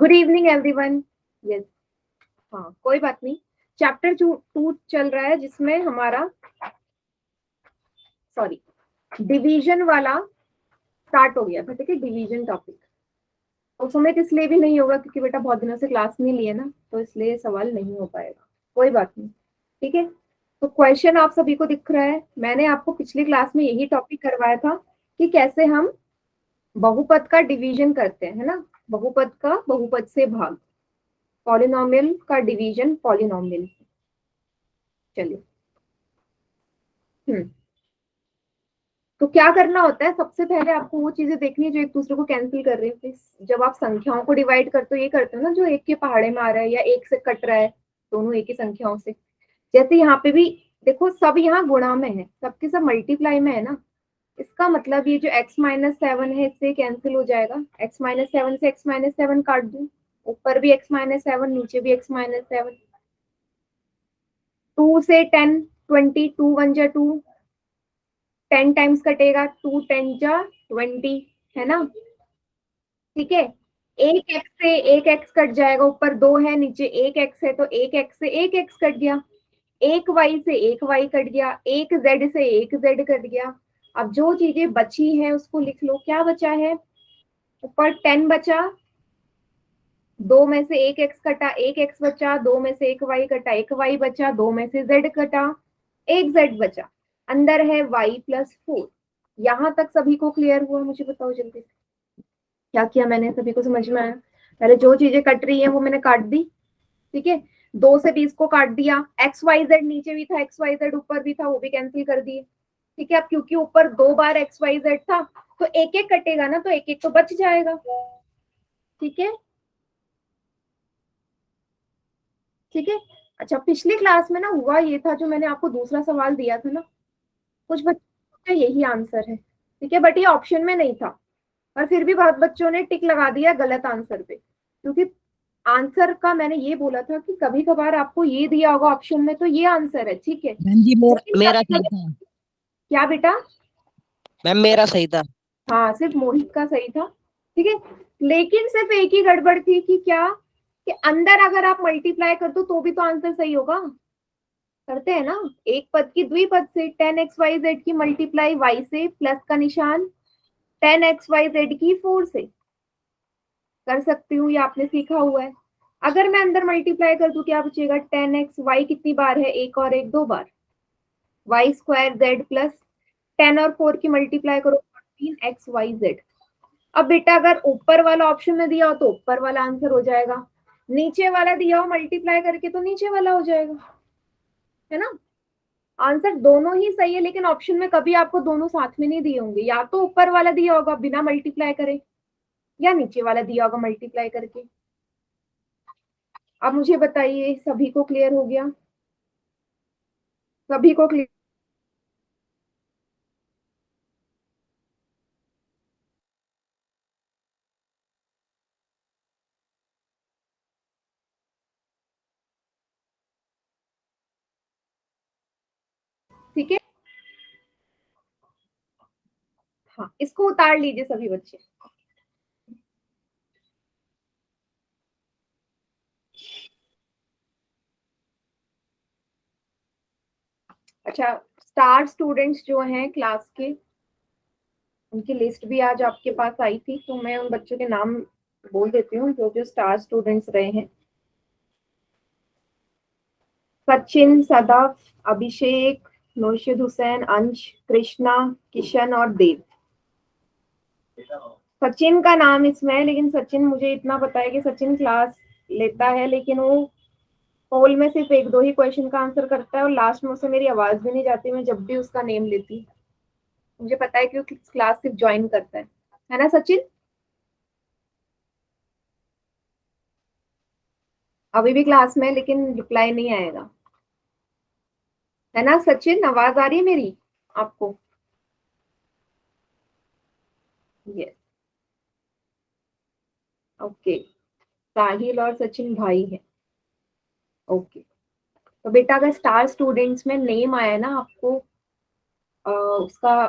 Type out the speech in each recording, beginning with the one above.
Good evening everyone. Yes, हाँ कोई बात नहीं। चैप्टर 2 चल रहा है जिसमें हमारा डिवीजन वाला स्टार्ट हो गया था। ठीक है, डिवीजन टॉपिक उस समय इसलिए भी नहीं होगा क्योंकि बेटा बहुत दिनों से क्लास नहीं लिए ना, तो इसलिए सवाल नहीं हो पाएगा। कोई बात नहीं, ठीक है। तो क्वेश्चन आप सभी को दिख रहा है। मैंने आपको पिछली क्लास में यही टॉपिक करवाया था कि कैसे हम बहुपद का डिवीजन करते हैं, है ना। बहुपद का बहुपद से भाग, पॉलिनोमियल का डिवीजन पॉलिनोमियल। चलिए, तो क्या करना होता है, सबसे पहले आपको वो चीजें देखनी है जो एक दूसरे को कैंसिल कर रही है। जब आप संख्याओं को डिवाइड करते हो, ये करते हो ना जो एक के पहाड़े में आ रहा है या एक से कट रहा है, दोनों एक ही संख्याओं से। जैसे यहाँ पे भी देखो, सब यहाँ गुणा में है, सबके सब मल्टीप्लाई में है ना। इसका मतलब ये जो x-7 है इससे कैंसिल हो जाएगा। x-7 से x-7 काट दूं, ऊपर भी x-7 नीचे भी x-7। 2 से 10, 20, 2 1 जा 2, 10 टाइम्स कटेगा, 2 10 जा 20, है ना। ठीक है, एक एक्स से एक एक्स कट जाएगा, ऊपर 2 है नीचे एक एक्स है, तो एक एक्स से एक एक्स कट गया। एक वाई से एक वाई कट गया, एक जेड से एक जेड कट गया। अब जो चीजें बची हैं उसको लिख लो। क्या बचा है, ऊपर 10 बचा, 2 में से एक एक्स कटा, एक एक्स बचा, 2 में से एक वाई कटा, एक वाई बचा, 2 में से जेड कटा, एक जेड बचा। अंदर है y+4। यहां तक सभी को क्लियर हुआ? मुझे बताओ जल्दी से, क्या किया मैंने, सभी को समझ में आया? पहले जो चीजें कट रही है वो मैंने काट दी। ठीक है, 2 से 20 को काट दिया। XYZ नीचे भी था, XYZ ऊपर भी था, वो भी कैंसिल कर दिए। ठीक है, अब क्योंकि ऊपर 2 बार XYZ था तो एक एक कटेगा ना, तो एक एक तो बच जाएगा। ठीक है, ठीक है। अच्छा, पिछली क्लास में ना हुआ ये था, जो मैंने आपको दूसरा सवाल दिया था ना, कुछ बच्चों का यही आंसर है। ठीक है, बट ये ऑप्शन में नहीं था, और फिर भी बहुत बच्चों ने टिक लगा दिया गलत आंसर पे, क्योंकि आंसर का मैंने ये बोला था कि कभी कभार आपको ये दिया होगा ऑप्शन में तो ये आंसर है, ठीक है, मैम जी लेकिन मेरा कभी सही कभी। था। क्या बेटा? मैम मेरा सही था। हाँ, सिर्फ मोहित का सही था। ठीक है, लेकिन सिर्फ एक ही गड़बड़ थी कि क्या, कि अंदर अगर आप मल्टीप्लाई कर दो तो भी तो आंसर सही होगा। करते हैं ना, एक पद की द्विपद से 10xyz की मल्टीप्लाई y से, प्लस का निशान, 10xyz की 4 से कर सकती हूँ, ये आपने सीखा हुआ है। अगर मैं अंदर मल्टीप्लाई कर दूं क्या बचेगा, 10x, y कितनी बार है, एक और एक 2 बार, y² z प्लस 10 और 4 की मल्टीप्लाई करो, 14xyz। अब बेटा अगर ऊपर वाला ऑप्शन में दिया हो तो ऊपर वाला आंसर हो जाएगा, नीचे वाला दिया हो मल्टीप्लाई करके तो नीचे वाला हो जाएगा, है ना। आंसर दोनों ही सही है, लेकिन ऑप्शन में कभी आपको दोनों साथ में नहीं दिए होंगे। या तो ऊपर वाला दिया होगा बिना मल्टीप्लाई करे, या नीचे वाला दिया होगा मल्टीप्लाई करके। अब मुझे बताइए, सभी को क्लियर हो गया? सभी को क्लियर? ठीक है, हाँ इसको उतार लीजिए सभी बच्चे। अच्छा, स्टार स्टूडेंट्स जो हैं क्लास के, उनकी लिस्ट भी आज आपके पास आई थी, तो मैं उन बच्चों के नाम बोल देती हूँ जो जो स्टार स्टूडेंट्स रहे हैं। सचिन, सदफ, अभिषेक, नौशिद हुसैन, अंश, कृष्णा, किशन और देव। सचिन का नाम इसमें है, लेकिन सचिन मुझे इतना पता है कि सचिन क्लास लेता है, लेकिन वो पोल में सिर्फ एक दो ही क्वेश्चन का आंसर करता है, और लास्ट में उसे मेरी आवाज भी नहीं जाती मैं जब भी उसका नेम लेती। मुझे पता है कि वो क्लास सिर्फ ज्वाइन करता है ना सचिन? अभी भी क्लास में, लेकिन रिप्लाई नहीं आएगा, है ना सचिन? आवाज आ रही है मेरी आपको? Yes, okay. साहिल और सचिन भाई है, ओके। तो बेटा अगर स्टार स्टूडेंट्स में नेम आया ना आपको, उसका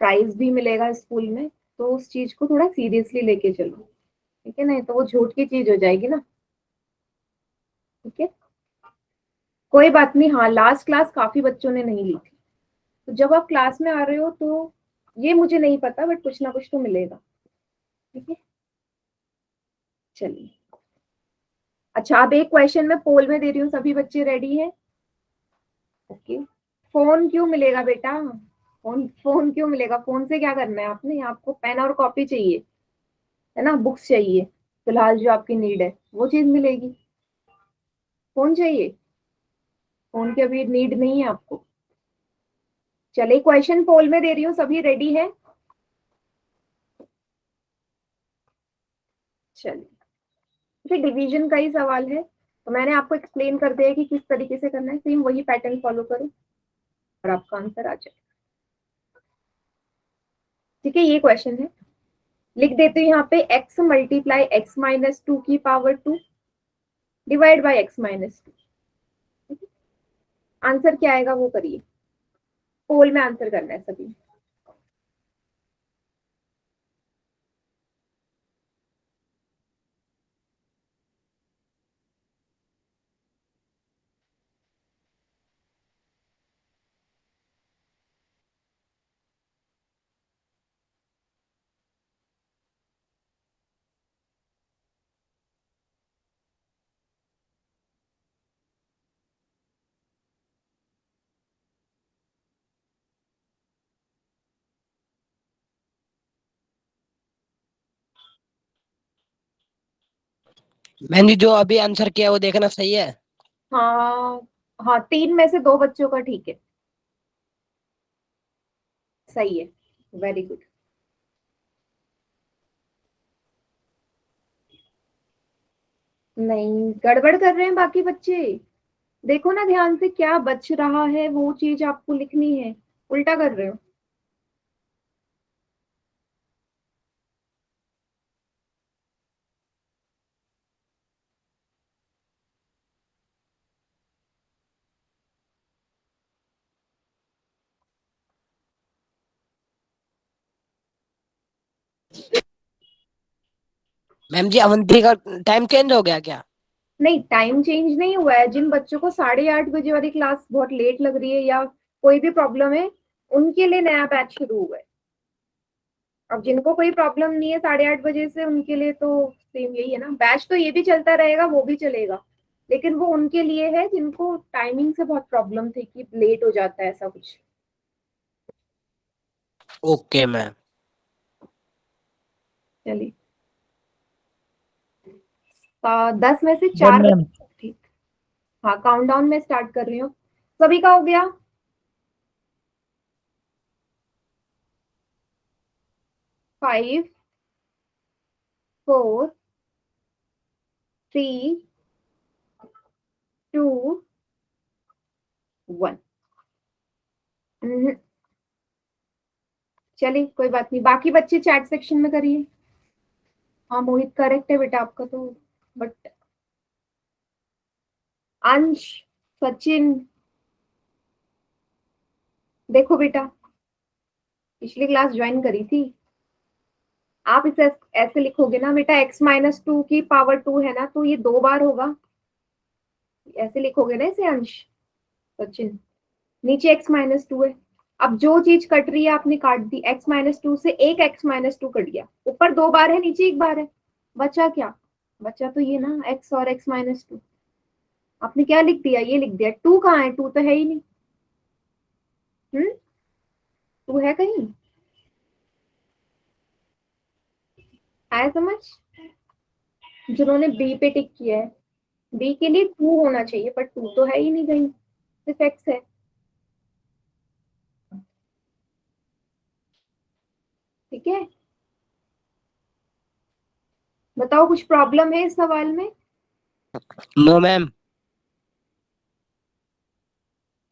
प्राइज भी मिलेगा स्कूल में, तो उस चीज को थोड़ा सीरियसली लेके चलो। ठीक है, नहीं तो वो झूठ की चीज हो जाएगी ना। ठीक है, कोई बात नहीं। हाँ, लास्ट क्लास काफी बच्चों ने नहीं ली थी, तो जब आप क्लास में आ रहे हो तो ये मुझे नहीं पता, बट कुछ ना कुछ तो मिलेगा। ठीक है, चलिए। अच्छा, अब एक क्वेश्चन मैं पोल में दे रही हूँ, सभी बच्चे रेडी हैं? ओके। फोन क्यों मिलेगा बेटा? फोन फोन क्यों मिलेगा? फोन से क्या करना है आपने? आपको पेन और कॉपी चाहिए, है ना, बुक्स चाहिए, फिलहाल जो आपकी नीड है वो चीज मिलेगी। फोन चाहिए? फोन की अभी नीड नहीं है आपको। चलिए, क्वेश्चन पोल में दे रही हूँ, सभी रेडी है? चलिए, फिर डिवीजन का ही सवाल है, तो मैंने आपको एक्सप्लेन कर दिया है कि किस तरीके से करना है, सेम वही पैटर्न फॉलो करो और आपका आंसर आ जाए। ठीक है, ये क्वेश्चन है, लिख देते हैं यहाँ पे x multiply x minus two की power 2 divide by x minus 2। Answer क्या आएगा वो करिए, पोल में आंसर करना है सभी। मैम जी जो अभी आंसर किया वो देखना सही है। हाँ, हाँ, 3 में से 2 बच्चों का ठीक है, सही है, वेरी गुड। नहीं, गड़बड़ कर रहे हैं बाकी बच्चे। देखो ना ध्यान से, क्या बच रहा है वो चीज आपको लिखनी है, उल्टा कर रहे हो। मैम जी अवंती का टाइम चेंज हो गया क्या? नहीं, टाइम चेंज नहीं हुआ है। जिन बच्चों को 8:30 बजे वाली क्लास बहुत लेट लग रही है या कोई भी प्रॉब्लम है, उनके लिए नया बैच शुरू हुआ है। अब जिनको कोई प्रॉब्लम नहीं है 8:30 बजे से, उनके लिए तो सेम यही है ना, बैच तो ये भी चलता रहेगा, वो भी चलेगा, लेकिन वो उनके लिए है जिनको टाइमिंग से बहुत प्रॉब्लम थी कि लेट हो जाता है ऐसा कुछ। Okay ma'am. चलिए, 10 में से यस 4 मैम। बच्चे ठीक। हाँ, काउंटडाउन में स्टार्ट कर रही हूँ, सभी का हो गया? 5, 4, 3, 2, 1। चलिए, कोई बात नहीं, बाकी बच्चे चैट सेक्शन में करिए। हाँ मोहित, करेक्ट है बेटा आपका तो, बट अंश, सचिन, देखो बेटा, पिछली क्लास ज्वाइन करी थी। आप इसे ऐसे लिखोगे ना बेटा, x-2 की पावर 2 है ना, तो ये 2 बार होगा, ऐसे लिखोगे ना इसे अंश, सचिन। नीचे x-2 है। अब जो चीज कट रही है आपने काट दी, x-2 से एक x-2 कट गया, ऊपर 2 बार है, नीचे 1 बार है, बचा क्या? बचा तो ये ना, x और x-2। आपने क्या लिख दिया? ये लिख दिया। 2 कहाँ है? 2 तो है ही नहीं। 2 है कहीं? आया समझ? जिन्होंने बी पे टिक किया है, बी के लिए 2 होना चाहिए, पर 2 तो है ही नहीं कहीं, सिर्फ एक्स है। ठीक है, बताओ कुछ प्रॉब्लम है इस सवाल में? No ma'am.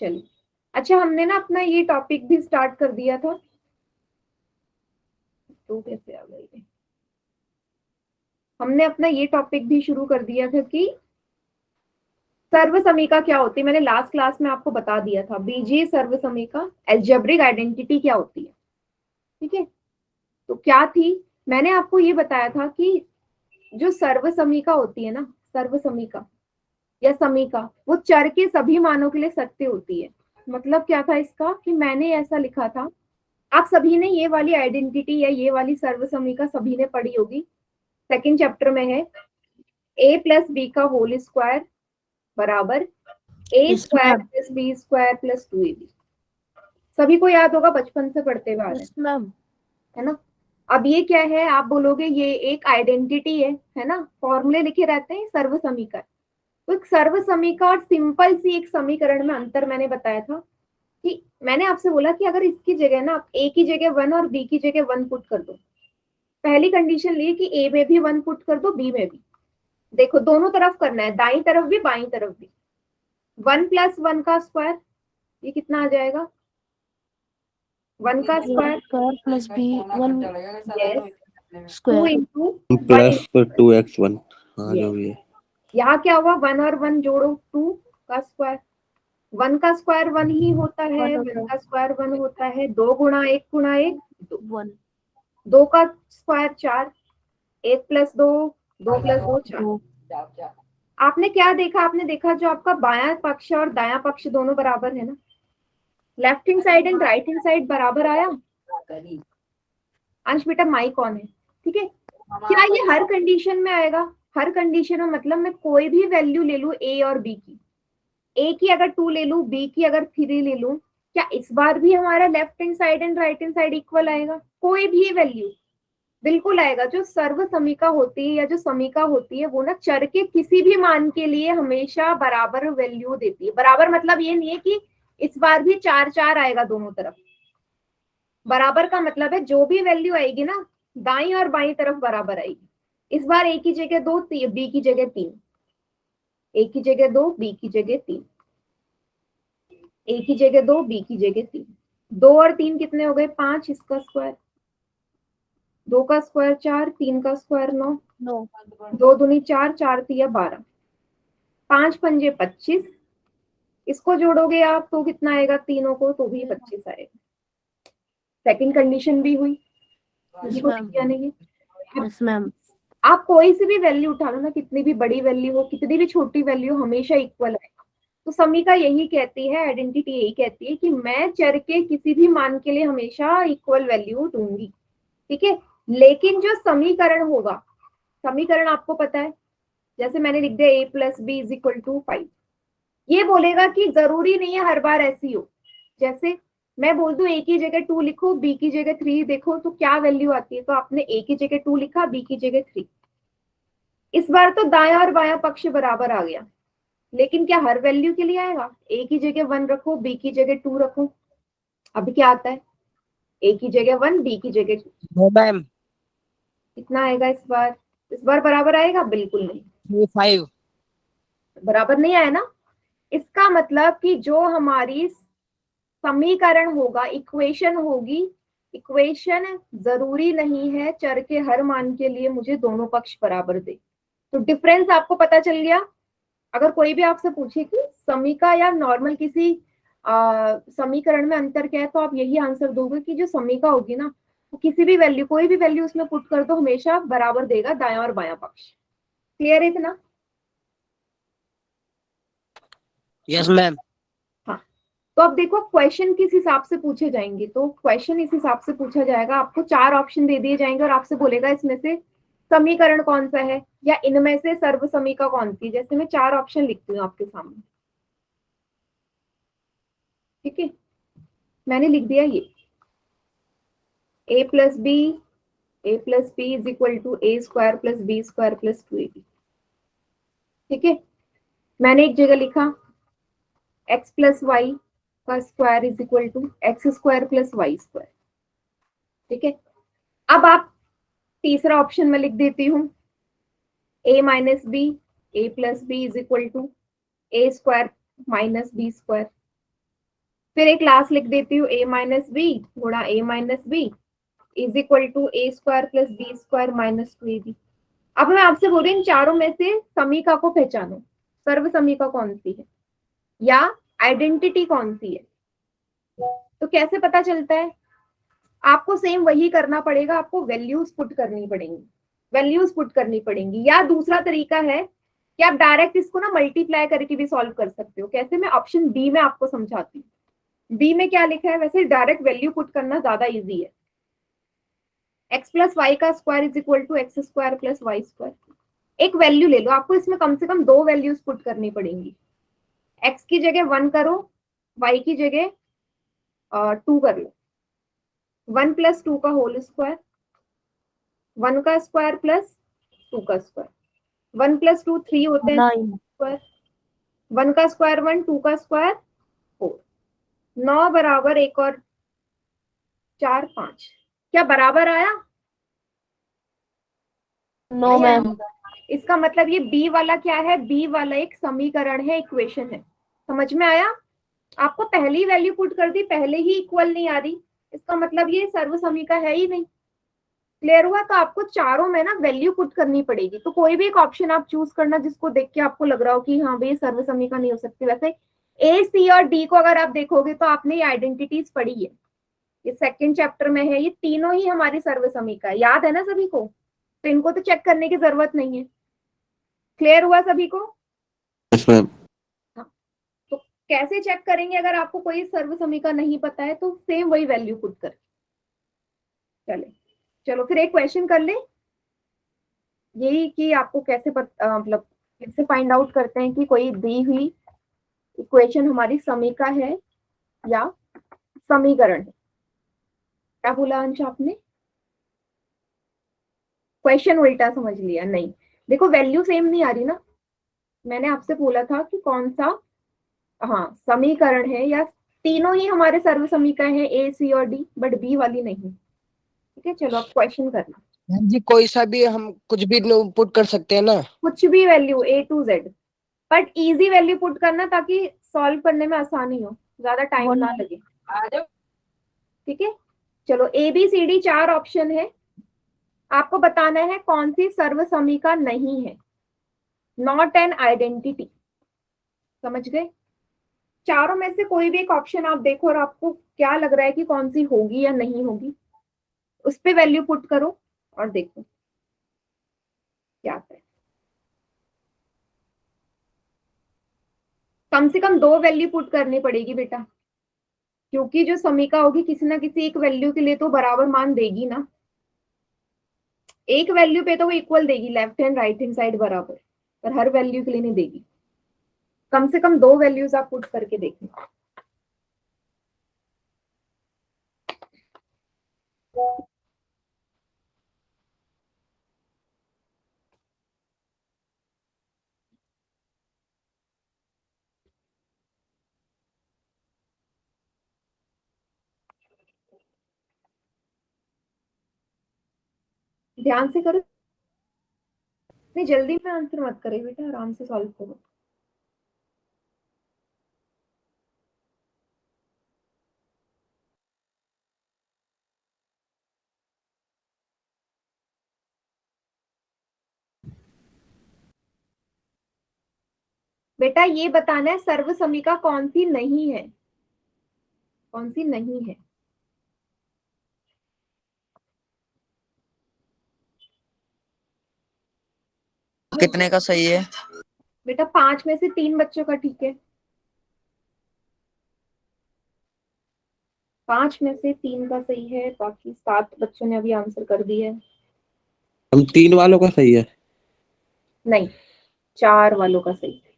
चलिए, अच्छा, हमने ना अपना ये टॉपिक भी स्टार्ट कर दिया था, तो कैसे आ गई? हमने अपना ये टॉपिक भी शुरू कर दिया था कि सर्वसमीका क्या होती है। मैंने लास्ट क्लास में आपको बता दिया था, बीजीय सर्वसमीका, अलजेब्रिक आइडेंटिटी क्या होती है। ठीक है, तो क्या थी? मैंने आपको ये बताया था कि जो सर्वसमीका होती है ना, सर्वसमीका या समीका, वो चर के सभी मानों के लिए सत्य होती है। मतलब क्या था इसका कि मैंने ऐसा लिखा था, आप सभी ने ये वाली आइडेंटिटी या ये वाली सर्वसमीका सभी ने पढ़ी होगी, सेकंड चैप्टर में है, a प्लस बी का होल स्क्वायर बराबर A Yes, square ma'am. Plus B square plus 2ab। सभी को याद होगा, बचपन से पढ़ते हुए आ रहे हैं, Yes, ma'am. है ना। अब ये क्या है, आप बोलोगे ये एक आइडेंटिटी है ना, फॉर्मूले लिखे रहते हैं सर्वसमीका। तो एक सर्वसमीका और सिंपल सी एक समीकरण में अंतर मैंने बताया था कि मैंने आपसे बोला कि अगर इसकी जगह ना आप ए की जगह 1 और बी की जगह 1 पुट कर दो, पहली कंडीशन ली कि ए में भी 1 पुट कर दो, बी में भी। देखो दोनों तरफ करना है, दाई तरफ भी बाई तरफ भी। 1 प्लस 1 का स्क्वायर, ये कितना आ जाएगा, 1 का square Square plus b 1 yes, 2 square. Into plus 2x1, हाँ जो भी है। यहाँ क्या हुआ, 1 और 1 जोड़ो, 2 का स्क्वायर। 1 का स्क्वायर 1 ही होता है, 1 का स्क्वायर 1 होता है, 2 गुणा 1 गुणा 1 2, 1 2 का स्क्वायर 4, 1 प्लस 2 2 प्लस 2 4। आपने क्या देखा, आपने देखा जो आपका बायां पक्ष और दायां पक्ष दोनों बराबर है ना, left hand side and right hand side बराबर आया। अंश बेटा माइक ऑन है, ठीक है। क्या ये हर कंडीशन में आएगा, हर कंडीशन में मतलब मैं कोई भी वैल्यू ले लूं ए और बी की, ए की अगर 2 ले लूं, बी की अगर 3 ले लूं, क्या इस बार भी हमारा left hand side and right hand side equal आएगा, कोई भी वैल्यू बिल्कुल आएगा। जो सर्व समीका होती है या जो समीका होती है वो ना चर के किसी भी मान के लिए हमेशा बराबर वैल्यू देती है। बराबर मतलब ये नहीं है कि इस बार भी 4 4 आएगा दोनों तरफ, बराबर का मतलब है जो भी वैल्यू आएगी ना दाई और बाई तरफ बराबर आएगी। इस बार ए की जगह 2, बी की जगह 3, ए की जगह 2, बी की जगह 3, ए की जगह 2, बी की जगह 3। 2 और 3 कितने हो गए, 5, इसका स्क्वायर, 2 का स्क्वायर 4, 3 का स्क्वायर 9, 9 2 दूनी 4, 4 तिया 12, 5 पंजे 25, इसको जोड़ोगे आप तो कितना आएगा, तीनों को तो भी 25 आएगा। सेकंड कंडीशन भी हुई, Yes, ये ma'am. यानी कि Yes, ma'am. आप कोई सी भी वैल्यू उठा लो ना, कितनी भी बड़ी वैल्यू हो कितनी भी छोटी वैल्यू, हमेशा इक्वल आएगा। तो समीका यही कहती है, आइडेंटिटी यही कहती है कि मैं चर के किसी भी मान के लिए हमेशा इक्वल वैल्यू दूंगी, ठीक है। लेकिन जो समीकरण होगा, समीकरण आपको पता है, जैसे मैंने लिख दिया A plus B is equal to 5, ये बोलेगा कि जरूरी नहीं है हर बार ऐसी हो। जैसे मैं बोल दूं ए की जगह 2 लिखो, बी की जगह 3, देखो तो क्या वैल्यू आती है। तो आपने ए की जगह 2 लिखा, बी की जगह 3, इस बार तो दायां और बायां पक्ष बराबर आ गया। लेकिन क्या हर वैल्यू के लिए आएगा, ए की जगह 1 रखो, बी की जगह 2 रखो, अब क्या आता है, ए की जगह 1, बी की जगह 2, नो मैम, कितना आएगा इस बार बराबर आएगा, बिल्कुल नहीं 5। बराबर नहीं आया ना। इसका मतलब कि जो हमारी समीकरण होगा, इक्वेशन होगी, इक्वेशन जरूरी नहीं है चर के हर मान के लिए मुझे दोनों पक्ष बराबर दे। तो डिफरेंस आपको पता चल गया। अगर कोई भी आपसे पूछे कि समीका या नॉर्मल किसी समीकरण में अंतर क्या है, तो आप यही आंसर दोगे कि जो समीका होगी ना, वो किसी भी वैल्यू, कोई भी वैल्यू उसमें पुट कर दो, हमेशा बराबर देगा दायां और बायां पक्ष। क्लियर है इतना? Yes ma'am. तो अब देखो क्वेश्चन किस हिसाब से पूछे जाएंगे, तो क्वेश्चन इस हिसाब से पूछा जाएगा, आपको 4 ऑप्शन दे दिए जाएंगे और आपसे बोलेगा इसमें से समीकरण कौन सा है या इनमें से सर्व समीका कौन सी है। जैसे मैं 4 ऑप्शन लिखती हूँ आपके सामने, ठीक है। मैंने लिख दिया ये a plus B is equal to A square plus B square plus 2ab, ठीक है। मैंने एक जगह लिखा x प्लस वाई का square is equal to X square plus Y square, ठीक है। अब आप तीसरा ऑप्शन में लिख देती हूँ a minus B, A plus B is equal to A square minus B square. फिर एक क्लास लिख देती हूँ a माइनस बी गुणा a minus B is equal to A square plus B square minus 2ab। अब मैं आपसे बोल रही हूँ इन चारों में से समीका को पहचानो, सर्व समीका कौन सी है या आइडेंटिटी कौन सी है। तो कैसे पता चलता है, आपको सेम वही करना पड़ेगा, आपको वैल्यूज पुट करनी पड़ेंगी। वैल्यूज पुट करनी पड़ेंगी। या दूसरा तरीका है कि आप डायरेक्ट इसको ना मल्टीप्लाई करके भी सॉल्व कर सकते हो। कैसे? मैं ऑप्शन बी में आपको समझाती हूँ। बी में क्या लिखा है? वैसे डायरेक्ट वैल्यू पुट करना ज्यादा इजी है। एक्स प्लस वाई का square is equal to X square plus Y square. एक वैल्यू ले लो, आपको इसमें कम से कम दो वैल्यूज पुट करनी पड़ेंगी। एक्स की जगह 1 करो, वाई की जगह 2 कर लो। 1 प्लस 2 का होल स्क्वायर, 1 का स्क्वायर प्लस 2 का स्क्वायर। 1 प्लस 2 3 होते हैं 9. स्क्वायर। 1 का स्क्वायर 1, 2 का स्क्वायर 4। 9 बराबर 1 और 4 5। क्या बराबर आया? No, नहीं आया। ma'am. इसका मतलब ये बी वाला क्या है? बी वाला एक समीकरण है, इक्वेशन है। समझ में आया? आपको पहली वैल्यू पुट कर दी, पहले ही इक्वल नहीं आ रही, इसका मतलब ये सर्व समीका है ही नहीं। क्लियर हुआ? तो आपको चारों में ना वैल्यू पुट करनी पड़ेगी। तो कोई भी एक ऑप्शन आप चूज करना जिसको देख के आपको लग रहा हो कि हाँ भाई सर्व समीका नहीं हो सकती। वैसे ए, सी और डी को अगर आप देखोगे तो आपने ये आइडेंटिटीज पढ़ी है, ये सेकंड चैप्टर में है। ये तीनों ही हमारी सर्व समीका है, याद है ना सभी को? तो इनको तो चेक करने की जरूरत नहीं है। क्लियर हुआ सभी को? Yes ma'am. तो कैसे चेक करेंगे अगर आपको कोई सर्व समीका नहीं पता है? तो सेम वही वैल्यू पुट कर। चलो फिर एक क्वेश्चन कर ले, यही कि आपको कैसे मतलब कैसे फाइंड आउट करते हैं कि कोई दी हुई इक्वेशन हमारी समीका है या समीकरण है। क्या बोला अंश आपने? क्वेश्चन उल्टा समझ लिया? नहीं, देखो वैल्यू सेम नहीं आ रही ना। मैंने आपसे बोला था कि कौन सा हाँ समीकरण है, या तीनों ही हमारे सर्व समीका है, ए, सी और डी, बट बी वाली नहीं। ठीक है, चलो अब क्वेश्चन करना। मैम जी कोई सा भी हम कुछ भी पुट कर सकते हैं ना? कुछ भी value A to Z, but easy value put करना ताकि सॉल्व करने में आसानी हो, ज्यादा टाइम ना लगे। ठीक है, चलो ABCD 4 ऑप्शन है, आपको बताना है कौन सी सर्व समीका नहीं है, नॉट एन आइडेंटिटी। समझ गए? चारों में से कोई भी एक ऑप्शन आप देखो और आपको क्या लग रहा है कि कौन सी होगी या नहीं होगी, उस पे वैल्यू पुट करो और देखो क्या आता है। कम से कम दो वैल्यू पुट करनी पड़ेगी बेटा, क्योंकि जो समीका होगी किसी ना किसी एक वैल्यू के लिए तो बराबर मान देगी ना। एक वैल्यू पे तो वो इक्वल देगी, left hand right hand side बराबर, पर हर वैल्यू के लिए नहीं देगी। कम से कम दो वैल्यूज आप पुट करके देखें। ध्यान से करो, नहीं जल्दी में आंसर मत करे बेटा, आराम से सॉल्व करो। बेटा ये बताना है सर्व समीका कौन सी नहीं है, कौन सी नहीं है। कितने का सही है? बेटा 5 में से 3 बच्चों का ठीक है, 5 में से 3 का सही है, बाकी 7 बच्चों ने अभी आंसर कर दिया है। हम 3 वालों का सही है। नहीं, 4 वालों का सही है।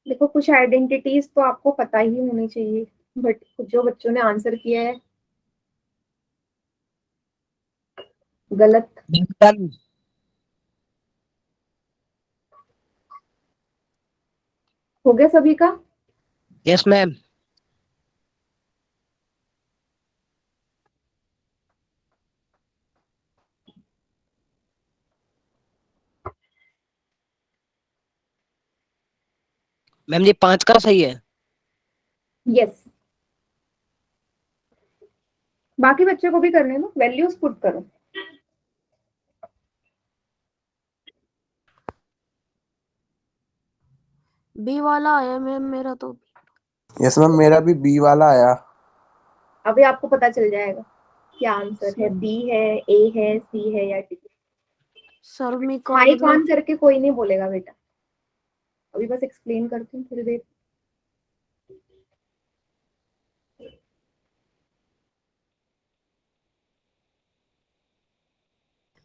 देखो कुछ आइडेंटिटीज तो आपको पता ही होनी चाहिए, बट जो बच्चों ने आंसर किया है गलत। मैम हो गया सभी का? Yes ma'am. मैम जी 5 का सही है। यस, बाकी बच्चों को भी करने दो, वैल्यूज पुट करो। बी वाला आया मैम मेरा तो। यस मैम, मेरा भी बी वाला आया। अभी आपको पता चल जाएगा क्या आंसर है, बी है, ए है, सी है या डी। सर मी का माइक मतलब ऑन करके कोई नहीं बोलेगा बेटा, अभी बस एक्सप्लेन करती हूँ थोड़ी देर।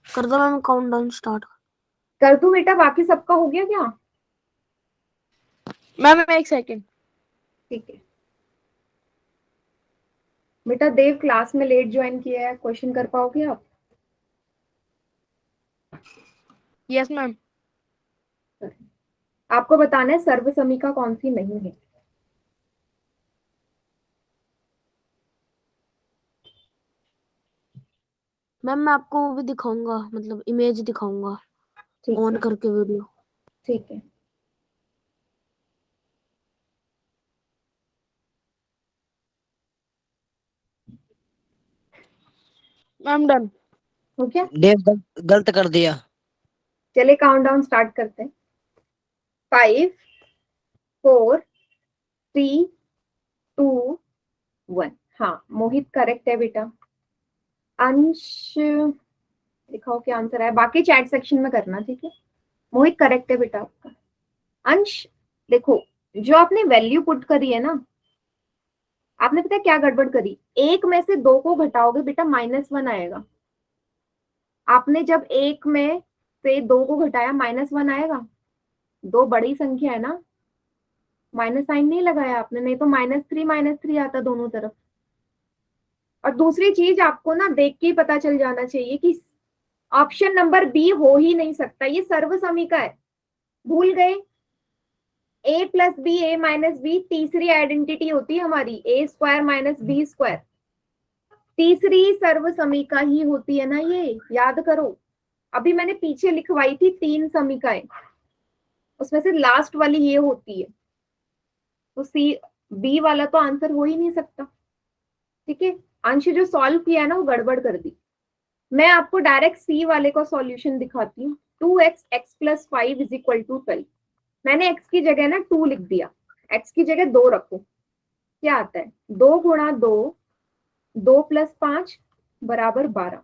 कर दो मैम काउंटडाउन स्टार्ट। कर दूं बेटा, बाकी सबका हो गया क्या? मैम एक सेकंड। ठीक है बेटा, देव क्लास में लेट ज्वाइन किया है, क्वेश्चन कर पाओगे आप? Yes ma'am. आपको बताना है सर्व समीका कौन सी नहीं है। मैम मैं आपको वो भी दिखाऊंगा, मतलब इमेज दिखाऊंगा ठीक ऑन है करके वीडियो। ठीक है। Ma'am done. हो गया? देव गलत कर दिया। चलिए काउंटडाउन स्टार्ट करते हैं। 5 4 3 2 1। हाँ मोहित करेक्ट है बेटा। अंश दिखाओ क्या आंसर है, बाकी चैट सेक्शन में करना, ठीक है। मोहित करेक्ट है बेटा आपका। अंश देखो, जो आपने वैल्यू पुट करी है ना, आपने पता है क्या गड़बड़ करी, एक में से दो को घटाओगे बेटा -1 आएगा। आपने जब एक में से दो को घटाया -1 आएगा। दो बड़ी संख्या है ना, माइनस साइन नहीं लगाया आपने, नहीं तो -3 आता दोनों तरफ। और दूसरी चीज आपको ना देख के ही पता चल जाना चाहिए कि ऑप्शन नंबर बी हो ही नहीं सकता, ये सर्व समीका है। भूल गए? ए प्लस बी, ए माइनस बी तीसरी आइडेंटिटी होती है हमारी, ए स्क्वायर माइनस बी स्क्वायर। तीसरी सर्व समीका ही होती है ना, ये याद करो। अभी मैंने पीछे लिखवाई थी 3 समीकाएं, उसमें से लास्ट वाली ये होती है। तो सी बी वाला तो आंसर हो ही नहीं सकता, ठीक है। अंश जो सॉल्व किया है ना वो गड़बड़ कर दी। मैं आपको डायरेक्ट सी वाले का सॉल्यूशन दिखाती हूँ। 2x x plus 5 is equal to 12। मैंने x की जगह ना 2 लिख दिया, x की जगह 2 रखो। क्या आता है? 2 गुणा 2, 2 प्लस 5 बराबर 12।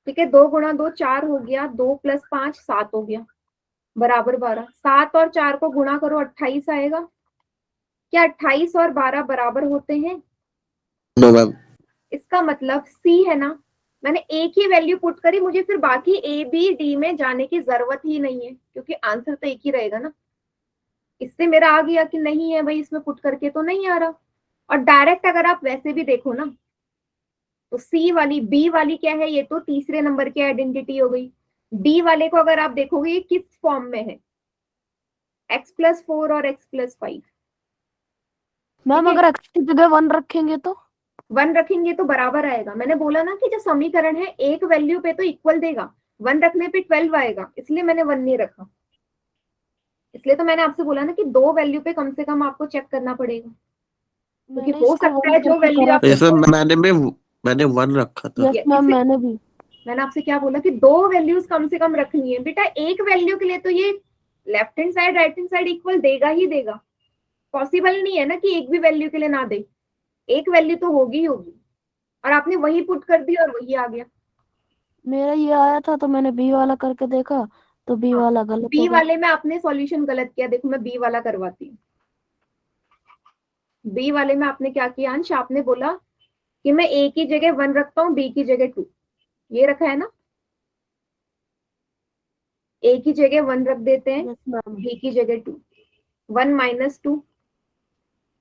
ठीक है, 2 गुणा 2 4 हो गया, 2 प्लस 5 7 हो गया, बराबर 12। 7 और 4 को गुणा करो 28 आएगा। क्या 28 और 12 बराबर होते हैं? No ma'am. इसका मतलब सी है ना। मैंने एक ही वैल्यू पुट करी, मुझे फिर बाकी ए बी डी में जाने की जरूरत ही नहीं है, क्योंकि आंसर तो एक ही रहेगा ना। इससे मेरा आ गया कि नहीं है भाई, इसमें पुट करके तो नहीं आ रहा। और डायरेक्ट अगर आप वैसे भी देखो ना, तो सी वाली बी वाली क्या है, ये तो तीसरे नंबर की आइडेंटिटी हो गई। डी वाले को अगर आप देखोगे ये किस फॉर्म में है, x+4 और x+5। मैम अगर x की जगह 1 रखेंगे तो 1 रखेंगे तो बराबर आएगा। मैंने बोला ना कि जो समीकरण है एक वैल्यू पे तो इक्वल देगा, 1 रखने पे 12 आएगा, इसलिए मैंने 1 नहीं रखा। इसलिए तो मैंने आपसे बोला ना कि दो वैल्यू पे कम से कम आपको चेक करना पड़ेगा, क्योंकि मैंने हो इसको सकता 1 है जो करके वैल्यू करा आप था। यस मैम, मैंने 1 रखा था। यस मैम इसे मैंने भी। मैंने आपसे क्या बोला कि दो वैल्यूज कम से कम रखनी है बेटा। एक वैल्यू के लिए तो ये left hand side right hand side equal देगा ही देगा। पॉसिबल नहीं है ना कि एक भी वैल्यू के लिए ना दे, एक वैल्यू तो होगी ही होगी। और आपने वही पुट कर दी और वही आ गया। मेरा ये आया था तो मैंने बी वाला करके देखा तो बी हाँ, वाला गलत हो बी गया। वाले में आपने सॉल्यूशन गलत किया। देखो मैं बी वाला करवाती हूँ। बी वाले में आपने क्या किया अंश, आपने बोला कि मैं ए की जगह 1 रखता हूँ, बी की जगह 2, ये रखा है ना। ए की जगह 1 रख देते हैं, यस मैम। बी की जगह 2। 1 माइनस 2,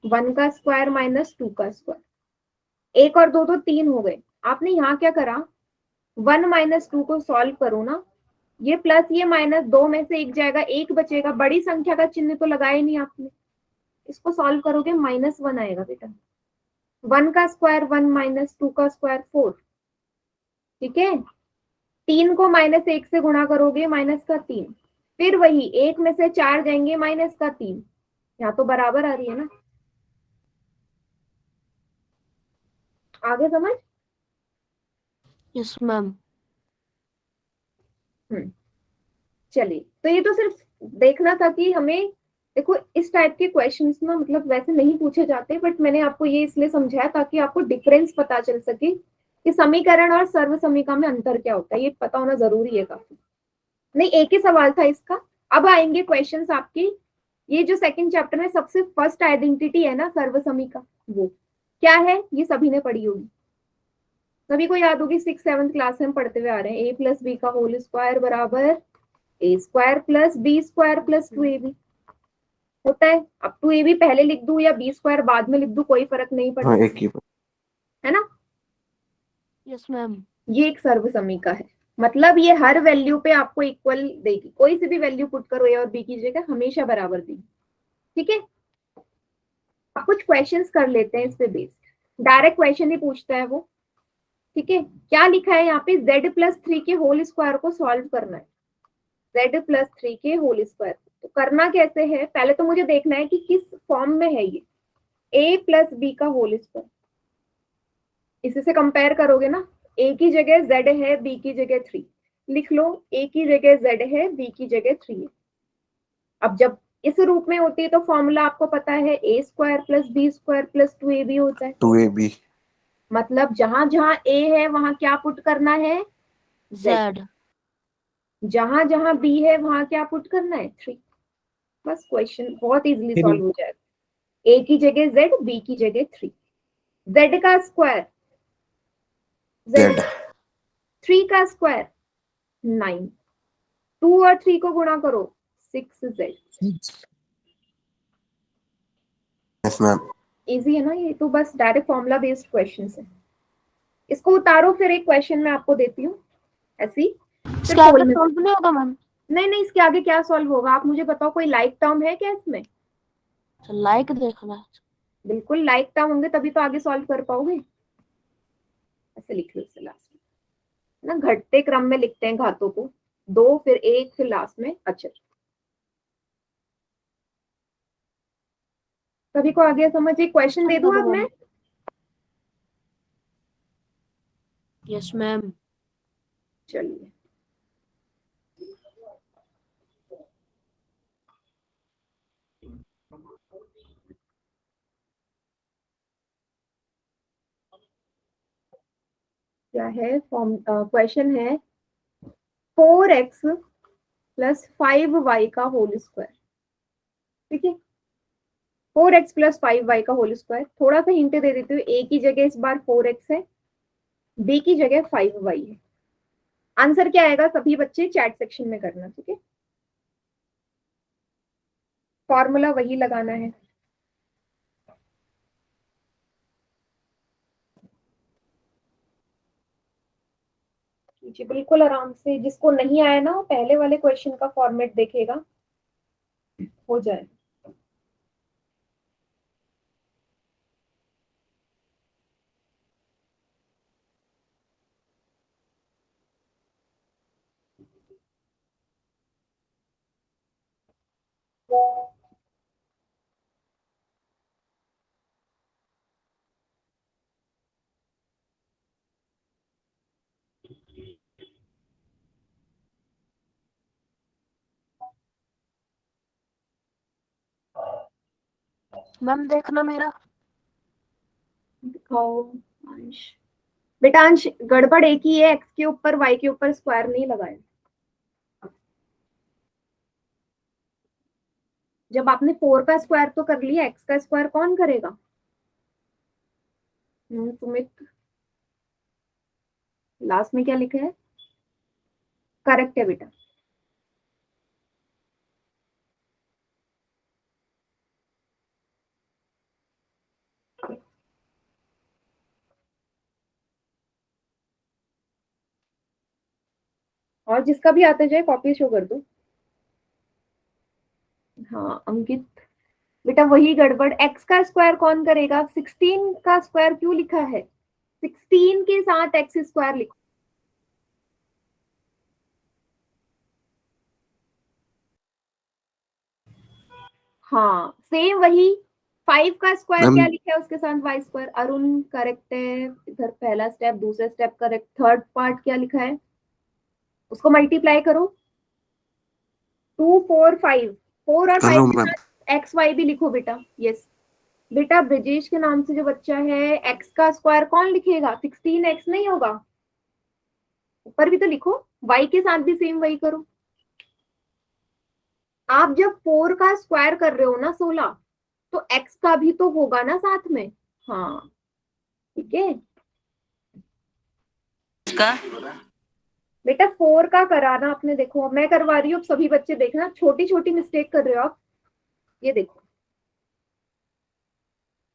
1 का स्क्वायर माइनस 2 का स्क्वायर। एक और दो तो 3 हो गए। आपने यहाँ क्या करा, 1 माइनस 2 को सॉल्व करो ना, ये प्लस ये माइनस दो में से एक जाएगा, एक बचेगा। बड़ी संख्या का चिन्ह तो लगाया ही नहीं आपने। इसको सॉल्व करोगे -1 आएगा बेटा। 1 का स्क्वायर 1 माइनस 2 का स्क्वायर 4। ठीक है, 3 को -1 से गुणा करोगे -3। फिर वही एक में से 4 जाएंगे -3। यहाँ तो बराबर आ रही है ना, आगे समझ। Yes ma'am. चलिए, तो ये तो सिर्फ देखना था कि हमें, देखो इस टाइप के क्वेश्चंस ना मतलब वैसे नहीं पूछे जाते, बट मैंने आपको ये इसलिए समझाया ताकि आपको डिफरेंस पता चल सके कि समीकरण और सर्व समीकरण में अंतर क्या होता है, ये पता होना जरूरी है काफी। नहीं, एक ही सवाल था इसका। अब आएंगे क्वेश्चंस आपकी, ये जो सेकंड चैप्टर में सबसे फर्स्ट आइडेंटिटी है ना सर्व समी का, वो क्या है ये सभी ने पढ़ी होगी, सभी को याद होगी, 6th 7th क्लास में हम पढ़ते हुए आ रहे हैं। a + b का होल स्क्वायर बराबर a² + b² + 2ab होता है। अब 2ab पहले लिख दूं या b² बाद में लिख दूं, कोई फर्क नहीं हाँ पड़ता, एक ही है ना। Yes ma'am. ये एक सर्व समीका है, मतलब ये हर वैल्यू पे आपको इक्वल देगी, कोई सी भी वैल्यू पुट करो a और b की जगह हमेशा बराबर देगी, ठीक है। अब कुछ क्वेश्चंस कर लेते हैं इस पे बेस्ड, डायरेक्ट क्वेश्चन ही पूछता है वो, ठीक है। क्या लिखा है यहाँ पे, z+3 के होल स्क्वायर को सॉल्व करना है, z+3 के होल स्क्वायर। तो करना कैसे है, पहले तो मुझे देखना है कि किस फॉर्म में है ये, a + b का होल स्क्वायर, इसी से कंपेयर करोगे ना, a की जगह z है, b की जगह 3 लिख लो, a की जगह z है, b की जगह 3 है। अब जब इस रूप में होती है तो फॉर्मूला आपको पता है, a² + b² + 2ab होता है। 2ab मतलब जहां जहां a है वहां क्या पुट करना है, z, जेड। जहां जहां b है वहां क्या पुट करना है, 3। बस क्वेश्चन बहुत इजीली सॉल्व हो जाएगा, a की जगह z, b की जगह 3, z का स्क्वायर, z, z 3 का स्क्वायर 9, 2 और 3 को गुणा करो 6z। Yes ma'am. इजी है ना ये, तो बस डायरेक्ट फॉर्मूला बेस्ड क्वेश्चन है। इसको उतारो, फिर एक क्वेश्चन मैं आपको देती हूँ ऐसी, फिर इसके आगे पोल में। सॉल्व नहीं होगा मैम? नहीं नहीं, इसके आगे क्या सॉल्व होगा आप मुझे बताओ, कोई लाइक टर्म है क्या इसमें। लाइक देखना है। बिल्कुल लाइक टर्म होंगे तभी तो आगे सॉल्व कर पाओगे। ऐसे लिख लो इसे लास्ट में ना, घटते क्रम में लिखते हैं घातों को, 2 फिर 1 फिर लास्ट में अचर। सभी को आगे समझ, एक क्वेश्चन दे दूं अब मैं। Yes ma'am. चलिए, क्या है फॉर्म, क्वेश्चन है 4x + 5y का होल स्क्वायर, ठीक है। 4x + 5y का होल स्क्वायर, थोड़ा सा हिंट दे देती हूँ, a की जगह इस बार 4x है, b की जगह 5y है। आंसर क्या आएगा सभी बच्चे चैट सेक्शन में करना, ठीक है। फॉर्मूला वही लगाना है। जी बिल्कुल आराम से, जिसको नहीं आया ना वो पहले वाले क्वेश्चन का फॉर्मेट देखेगा, हो जाए। मैम देखना मेरा। दिखाओ अंश, बेटा अंश गड़बड़ एक ही है, x के ऊपर y के ऊपर स्क्वायर नहीं लगाया। जब आपने 4 का स्क्वायर तो कर लिया, x का स्क्वायर कौन करेगा। सुमित, लास्ट में क्या लिखा है, करेक्ट है बेटा। और जिसका भी आते जाए कॉपी शो कर दो। हाँ अंकित, बेटा वही गड़बड़, x का स्क्वायर कौन करेगा, 16 का स्क्वायर क्यों लिखा है, 16 के साथ x² लिखो। हाँ सेम वही, 5 का स्क्वायर मैम क्या लिखा है उसके साथ y²। अरुण करेक्ट है, इधर पहला स्टेप, दूसरा स्टेप करेक्ट, थर्ड पार्ट क्या लिखा है, उसको मल्टीप्लाई करो, 2 4 5, 4 और 5 हेलो के मैम। साथ एक्स वाई भी लिखो बेटा। यस बेटा, ब्रिजेश के नाम से जो बच्चा है, एक्स का स्क्वायर कौन लिखेगा? 16x नहीं होगा? ऊपर भी तो लिखो, वाई के साथ भी सेम वही करो। आप जब 4 का स्क्वायर कर रहे हो ना 16, तो एक्स का भी तो होगा ना साथ में। हाँ ठीक है इसका बेटा, 4 का कराना आपने, देखो मैं करवा रही हूँ, सभी बच्चे देखना, छोटी छोटी मिस्टेक कर रहे हो आप। ये देखो,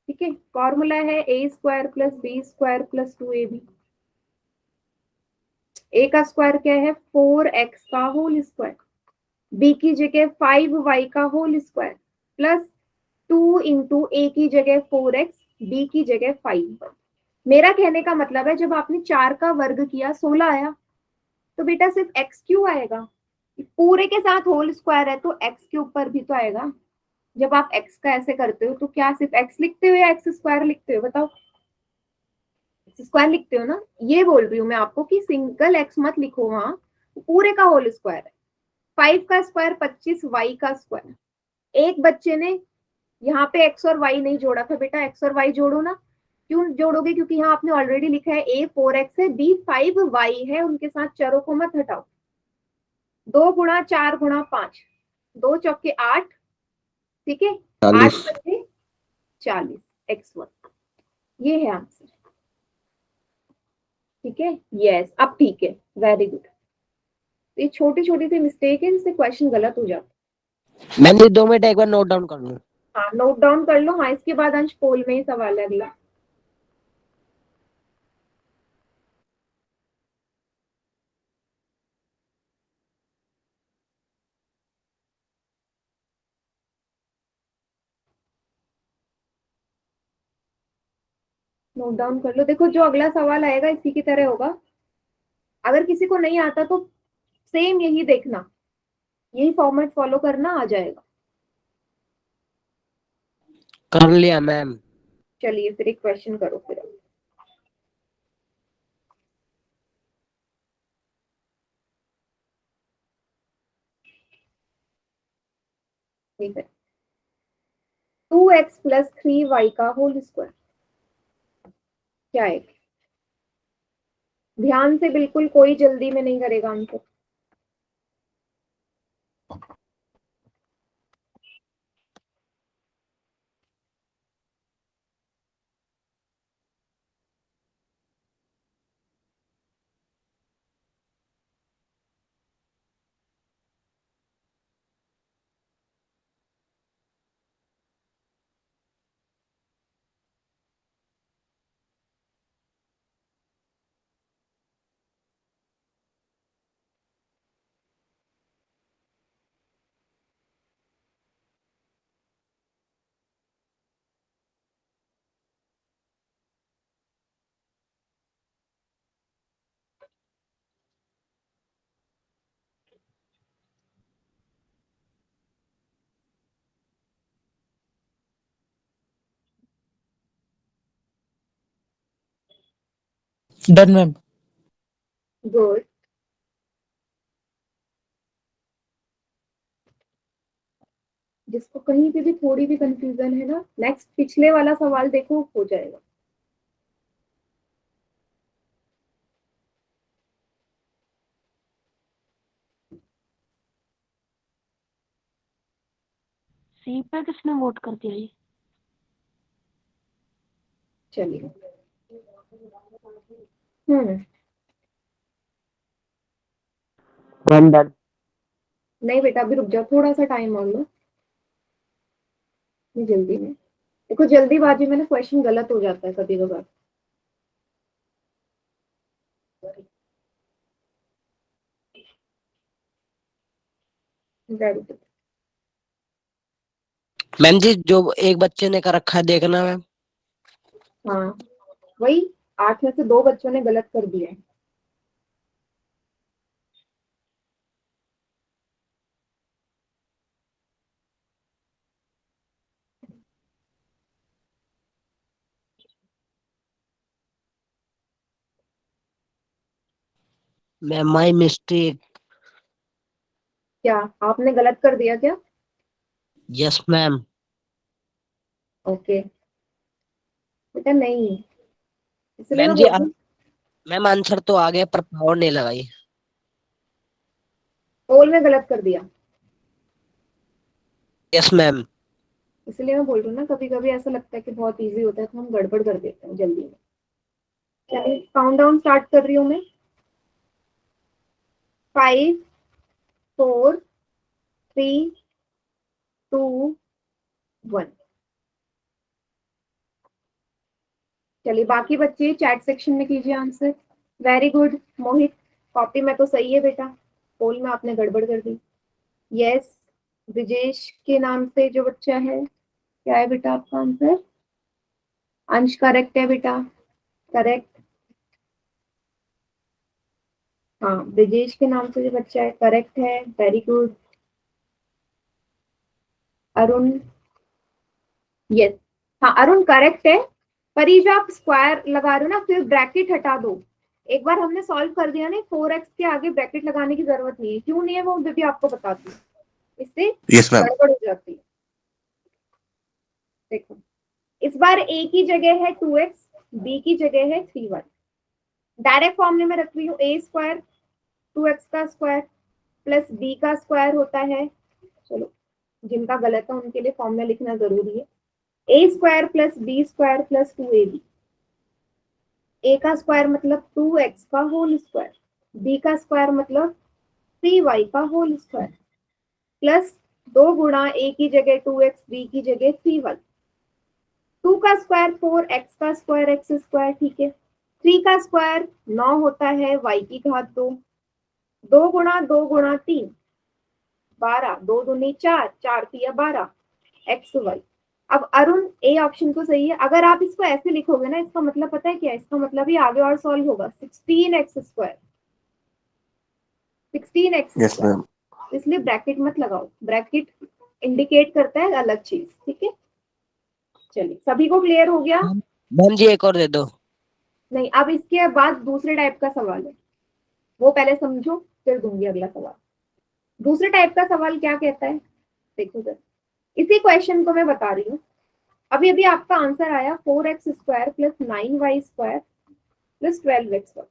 ठीक है, फॉर्मूला है A square plus B square plus 2ab। A का स्क्वायर क्या है? 4x का होल स्क्वायर, बी की जगह 5y का होल स्क्वायर, प्लस 2 इंटू ए की जगह 4x, बी की जगह 5। मेरा कहने का मतलब है, जब आपने 4 का वर्ग किया 16 आया, तो बेटा सिर्फ x क्यों आएगा? पूरे के साथ होल स्क्वायर है तो x के ऊपर भी तो आएगा। जब आप x का ऐसे करते हो तो क्या सिर्फ x लिखते हो या x स्क्वायर लिखते हो? बताओ, एक्स स्क्वायर लिखते हो ना। ये बोल रही हूँ मैं आपको कि सिंगल एक्स मत लिखो वहां, पूरे का होल स्क्वायर है। 5 का स्क्वायर 25, वाई का स्क्वायर। एक बच्चे ने यहाँ पे एक्स और वाई नहीं जोड़ा था, बेटा एक्स और वाई जोड़ो ना। क्यों जोड़ोगे? क्योंकि यहाँ आपने ऑलरेडी लिखा है ए 4x है, बी 5y है, उनके साथ चरों को मत हटाओ। 2 गुणा 4 गुणा 5, 2 चौके 8, ठीक है, 8 40। बचे 40, x1। ये है आंसर, ठीक है। यस अब ठीक है, वेरी गुड। ये छोटी छोटी सी मिस्टेक है जिससे क्वेश्चन गलत हो जाता मैंने 2 मिनट एक बार नोट डाउन कर लूं। है। हाँ नोट डाउन कर लो। हाँ इसके बाद अंश पोल में ही सवाल है अगला। नोट डाउन कर लो। देखो जो अगला सवाल आएगा इसी की तरह होगा। अगर किसी को नहीं आता तो सेम यही देखना, यही फॉर्मेट फॉलो करना, आ जाएगा। कर लिया मैम। चलिए फिर एक क्वेश्चन करो फिर। ठीक है, 2x प्लस 3y का होल स्क्वायर क्या है? ध्यान से, बिल्कुल कोई जल्दी में नहीं करेगा आंसर। Done ma'am. गुड। जिसको कहीं पे भी थोड़ी भी कंफ्यूजन है ना, नेक्स्ट पिछले वाला सवाल देखो, हो जाएगा। सी पे किसने वोट कर दिया ये? चलिए मैम डन। नहीं बेटा अभी रुक जाओ, थोड़ा सा टाइम और लो। नहीं जल्दी में, देखो जल्दीबाजी में ना क्वेश्चन गलत हो जाता है कभी कभार। Very good. मैम जी जो एक बच्चे ने कर रखा है देखना मैम। हाँ वही, 8 में से 2 बच्चों ने गलत कर दिया है। Ma'am my mistake. क्या आपने गलत कर दिया क्या? Yes ma'am. ओके बेटा, नहीं, इसलिए मैम मैं जी बोल रही हूँ मैम आंसर तो आ गया पर पावर नहीं लगाई। पोल में गलत कर दिया, यस मैम। इसलिए मैं बोल रही हूँ ना, कभी कभी ऐसा लगता है कि बहुत इजी होता है तो हम गड़बड़ कर देते हैं जल्दी में। चलिए काउंट डाउन स्टार्ट कर रही हूँ मैं। 5, 4, 3, 2, 1। चलिए बाकी बच्चे चैट सेक्शन में कीजिए आंसर। वेरी गुड मोहित, कॉपी में तो सही है बेटा, पोल में आपने गड़बड़ कर दी। यस, ब्रिजेश के नाम से जो बच्चा है, क्या है बेटा आपका आंसर? अंश करेक्ट है बेटा, करेक्ट। हाँ, ब्रिजेश के नाम से जो बच्चा है करेक्ट है, वेरी गुड। अरुण, यस, हाँ अरुण करेक्ट है। पर ये जो आप स्क्वायर लगा रहे हो ना, फिर ब्रैकेट हटा दो। एक बार हमने सॉल्व कर दिया ना, 4x के आगे ब्रैकेट लगाने की जरूरत नहीं है। क्यों नहीं है वो भी आपको बताती हूँ, इससे यस मैम। गड़बड़ हो जाती है। देखो, इस बार a की जगह है 2x, b की जगह है 3y। डायरेक्ट फॉर्मूले में रख रही हूँ, a स्क्वायर 2x का स्क्वायर प्लस b का स्क्वायर होता है, चलो जिनका गलत है उनके लिए फॉर्मूला लिखना जरूरी है, a square plus b square plus 2ab। a का स्क्वायर मतलब 2x का होल स्क्वायर, b का स्क्वायर मतलब 3y का होल स्क्वायर, प्लस 2 गुणा a की जगह 2x, b की जगह 3y। 2 का स्क्वायर 4x का स्क्वायर x स्क्वायर, ठीक है। 3 का स्क्वायर 9 होता है, y की घात 2। 2 गुणा 2 गुणा 3 12, 2 दूनी 4, 4 तिया 12, एक्स वाई। अब अरुण ए ऑप्शन तो सही है। अगर आप इसको ऐसे लिखोगे ना, इसका मतलब पता है क्या है? इसका मतलब ये आगे और सॉल्व होगा, 16x square, 16x yes square. Ma'am. इसलिए ब्रैकेट मत लगाओ, ब्रैकेट इंडिकेट करता है अलग चीज, ठीक है। चलिए सभी को क्लियर हो गया? मैम जी एक और दे दो। नहीं, अब इसके बाद दूसरे टाइप का सवाल है, वो पहले समझो फिर दूंगी अगला सवाल। दूसरे टाइप का सवाल क्या कहता है, देखो सर, इसी क्वेश्चन को मैं बता रही हूँ। अभी अभी आपका आंसर आया 4x square plus 9y square plus 12x square,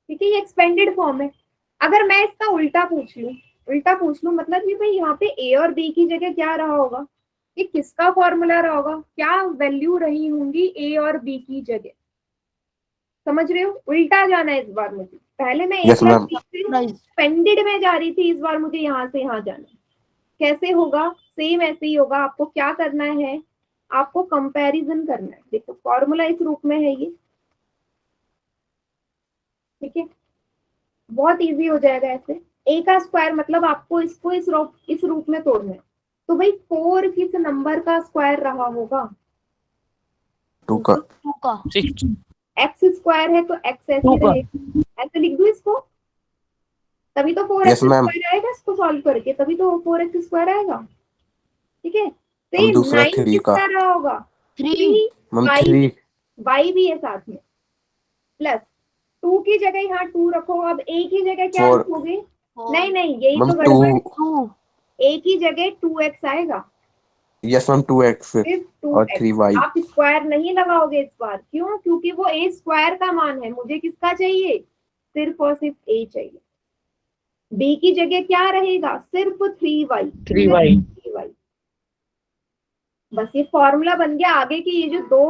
ठीक है, ये एक्सपेंडेड फॉर्म है। अगर मैं इसका उल्टा पूछ लूं मतलब कि भाई यहाँ पे a और b की जगह क्या रहा होगा, ये किसका फॉर्मूला रहा होगा, क्या वैल्यू रही होंगी a और b की जगह। समझ रहे हो? उल्टा जाना है इस बार मुझे, पहले मैं a yes plus ma'am. b से नाइस। एक्सपेंडेड में जा रही थी, इस बार मुझे यहाँ से यहाँ जाना है। कैसे होगा? सेम ऐसे ही होगा। आपको क्या करना है, आपको कंपैरिजन करना है। देखो फॉर्मूला इस रूप में है ये, ठीक है, बहुत इजी हो जाएगा ऐसे। ए का स्क्वायर मतलब आपको इसको इस रूप में तोड़ना है। तो भाई 4 किस नंबर का स्क्वायर रहा होगा? 2 का। 2 का। एक्स स्क्वायर है तो एक्स ऐसे रहेगा, ऐसे लिख दूं इसको, तभी तो 4x यस मैम। स्क्वायर आएगा। इसको सॉल्व करके तभी तो 4x स्क्वायर आएगा, ठीक है। हम सेम दूसरा 9 3 का। किसका रहा होगा? 3। 3, मैम y 3। y भी है साथ में, प्लस 2 की जगह यहाँ 2 रखो। अब a की जगह क्या 4। रखोगे? नहीं नहीं, यही मैम तो 2। गड़बड़ है। 2। a की जगह 2x आएगा, यस मैम 2x सिर्फ और 2x। 3y। आप स्क्वायर नहीं लगाओगे इस बार, क्यों? क्योंकि वो a स्क्वायर का मान है, मुझे किसका चाहिए? सिर्फ और सिर्फ a चाहिए। b की जगह क्या रहेगा? सिर्फ 3y, 3y। बस ये फॉर्मूला बन गया। आगे की ये जो दो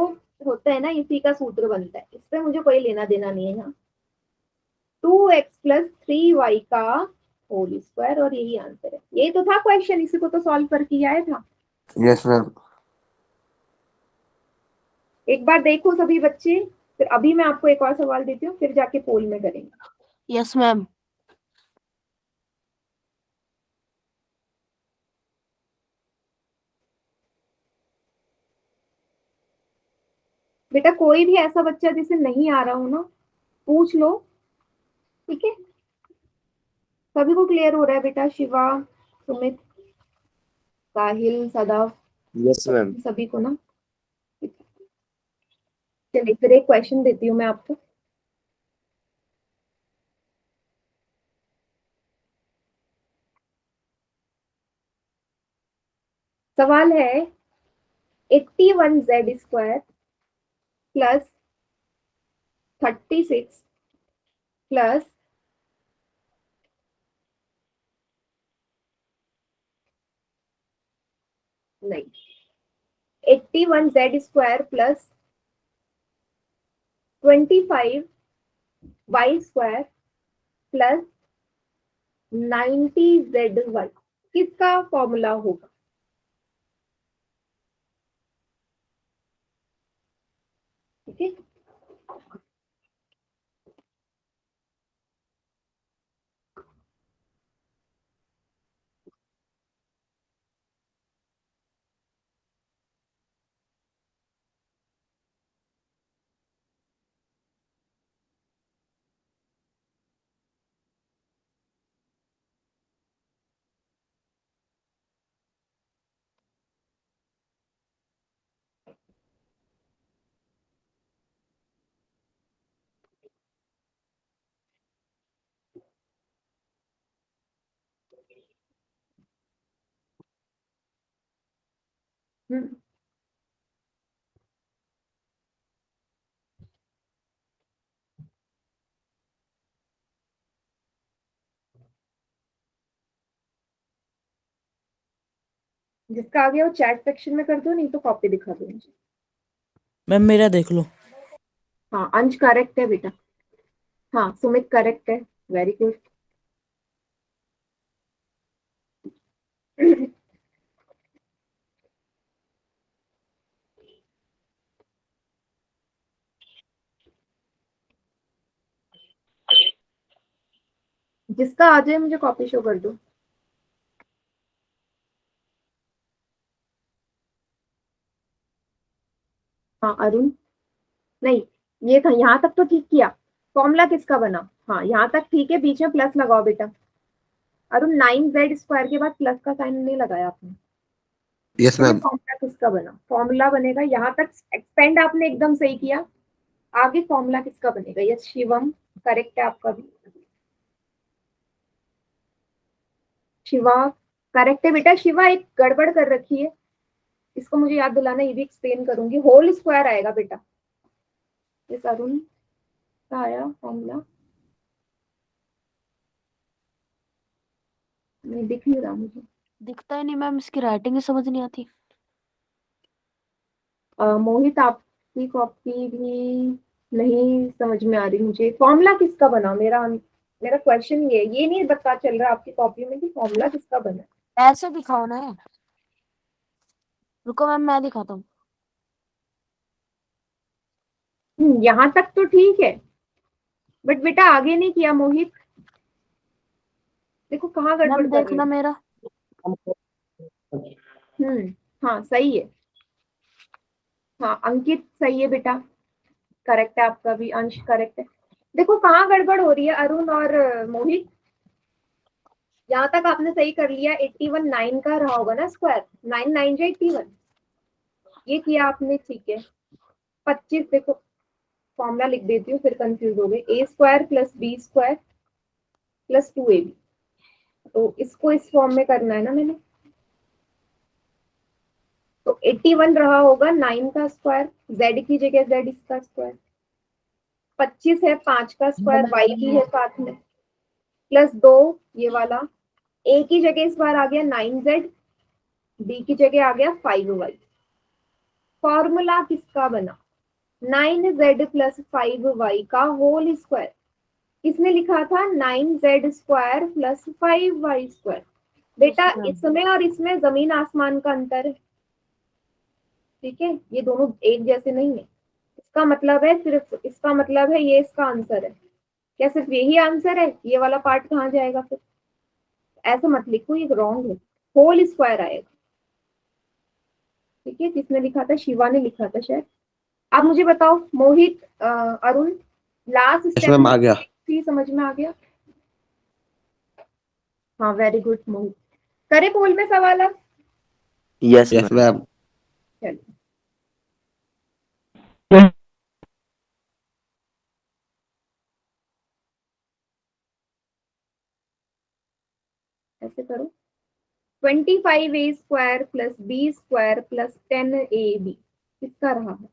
होता है ना, इसी का सूत्र बनता है, इससे मुझे कोई लेना देना नहीं है यहाँ। 2x प्लस 3y का होल स्क्वायर, और यही आंसर है। यही तो था क्वेश्चन, इसी को तो सॉल्व करके आया था। Yes ma'am. एक बार देखो सभी बच्चे, फिर अभी मैं आपको एक और सवाल देती हूँ, फिर जाके पोल में करेंगे। Yes ma'am. बेटा कोई भी ऐसा बच्चा जिसे नहीं आ रहा हो ना, पूछ लो, ठीक है। सभी को क्लियर हो रहा है बेटा? शिवा, सुमित, साहिल, सदाव, यस मैम। सभी को ना? चलिए फिर एक क्वेश्चन देती हूँ मैं आपको। सवाल है 81z² प्लस 36 प्लस नहीं 81z² plus 25y² plus 90zy किसका फॉर्मूला होगा? ठीक है, जिसका आ गया वो चैट सेक्शन में कर दो, नहीं तो कॉपी दिखा दो मुझे। मैम मेरा देख लो। हाँ, अंश करेक्ट है बेटा। हाँ, सुमित करेक्ट है, वेरी गुड। जिसका आ जाए मुझे कॉपी शो कर दो। हाँ अरुण, नहीं ये था, यहाँ तक तो ठीक किया। फॉर्मूला किसका बना? हाँ यहाँ तक ठीक है, बीच में प्लस लगाओ बेटा। अरुण 9z² के बाद प्लस का साइन नहीं लगाया आपने। यस तो ये मैम। फॉर्मूला किसका बना? फॉर्मूला बनेगा, यहाँ तक एक्सपेंड आपने एकदम सही किया, आगे फॉर्मूला किसका बनेगा? यस शिवम, करेक्ट है आपका भी। शिवा करेक्ट है बेटा। शिवा एक गड़बड़ कर रखी है, इसको मुझे याद दिलाना, ये भी एक्सप्लेन करूंगी। होल स्क्वायर आएगा बेटा। इस अरुण का आया फॉर्मूला, नहीं दिख नहीं रहा मुझे। दिखता ही नहीं मैम, इसकी राइटिंग ही समझ नहीं आती। मोहित आपकी कॉपी भी नहीं समझ में आ रही मुझे। फॉर्मूला किसका बना? मेरा क्वेश्चन ये नहीं बता चल रहा आपकी कॉपी में कि फॉर्मूला किसका बना। ऐसे दिखाओ ना। रुको मैम, मैं दिखाता हूँ। यहाँ तक तो ठीक है, बट बेटा आगे नहीं किया मोहित। देखो कहाँ गड़बड़ मैम कर रहे देखना हो। मेरा। हाँ सही है। हाँ अंकित सही है बेटा, करेक्ट है आपका भी। अंश करेक्ट है। देखो कहाँ गड़बड़ हो रही है अरुण और मोहित। यहाँ तक आपने सही कर लिया। 81 9 का रहा होगा ना स्क्वायर, 9 9 जो 81, ये किया आपने, ठीक है। 25 देखो, फॉर्मूला लिख देती हूँ फिर कंफ्यूज हो गए। a² plus b² plus 2ab, तो इसको इस फॉर्म में करना है ना मैंने। तो 81 रहा होगा 9 का स्क्वायर, z की जगह z इसका स्क्वायर, 25 है 5 का स्क्वायर, y की है साथ में, प्लस 2 ये वाला, a की जगह इस बार आ गया 9z, b की जगह आ गया 5y। फॉर्मूला किसका बना? 9z प्लस 5y का होल स्क्वायर। किसने लिखा था? 9z² plus 5y²। बेटा इसमें और इसमें जमीन आसमान का अंतर है, ठीक है, ये दोनों एक जैसे नहीं है। इसका मतलब है सिर्फ, इसका मतलब है ये इसका आंसर है। क्या सिर्फ यही आंसर है? ये वाला पार्ट कहाँ जाएगा फिर? ऐसा मत लिखो, ये रॉन्ग है। होल स्क्वायर आएगा, ठीक है। किसने लिखा था? शिवा ने लिखा था शायद। आप मुझे बताओ Mohit, Arun, last yes step ma'am आ गया। समझ में आ गया? हाँ वेरी गुड मोहित। करे पोल में सवाल अब? Yes ma'am. चलिए ऐसे करो। 25a square plus B square plus 10ab किसका रहा है?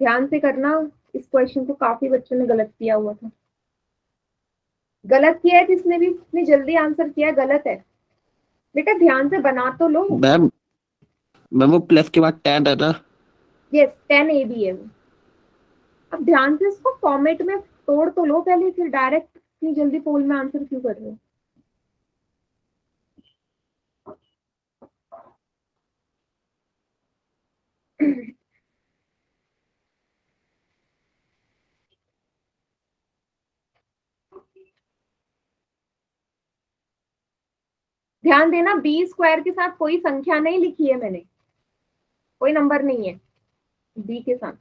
ध्यान से करना, इस क्वेश्चन को काफी बच्चों ने गलत किया हुआ था। गलत किया है जिसने भी, इतनी जल्दी आंसर किया है, गलत है बेटा, ध्यान से बना तो लो। मैम मैम वो प्लस के बाद 10 है ना? यस 10ab है वो। अब ध्यान से इसको फॉर्मेट में तोड़ तो लो पहले, फिर डायरेक्ट इतनी जल्दी पोल में आंसर क्यों कर रहे हो? ध्यान देना, बी स्क्वायर के साथ कोई संख्या नहीं लिखी है मैंने, कोई नंबर नहीं है बी के साथ।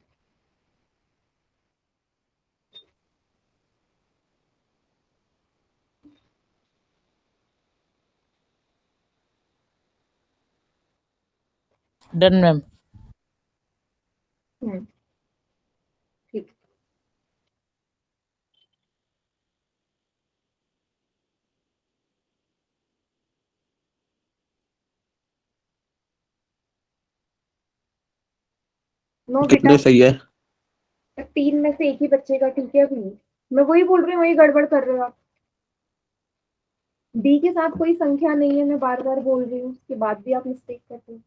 Done ma'am. ठीक। नो बेटा, कितने सही है? 3 में से एक ही बच्चे का, ठीक है? भी मैं वही बोल रही हूँ, वही गड़बड़ कर रहे हो आप। बी के साथ कोई संख्या नहीं है, मैं बार बार बोल रही हूँ, उसके बाद भी आप मिस्टेक करते हो।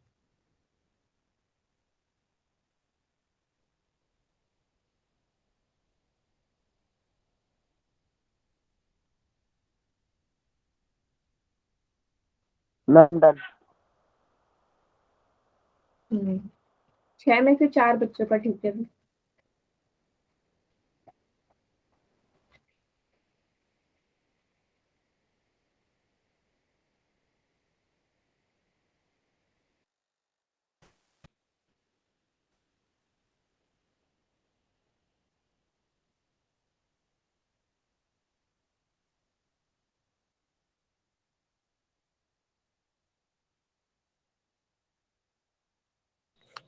Ma'am done. 6 में से 4 बच्चों का ठीक है।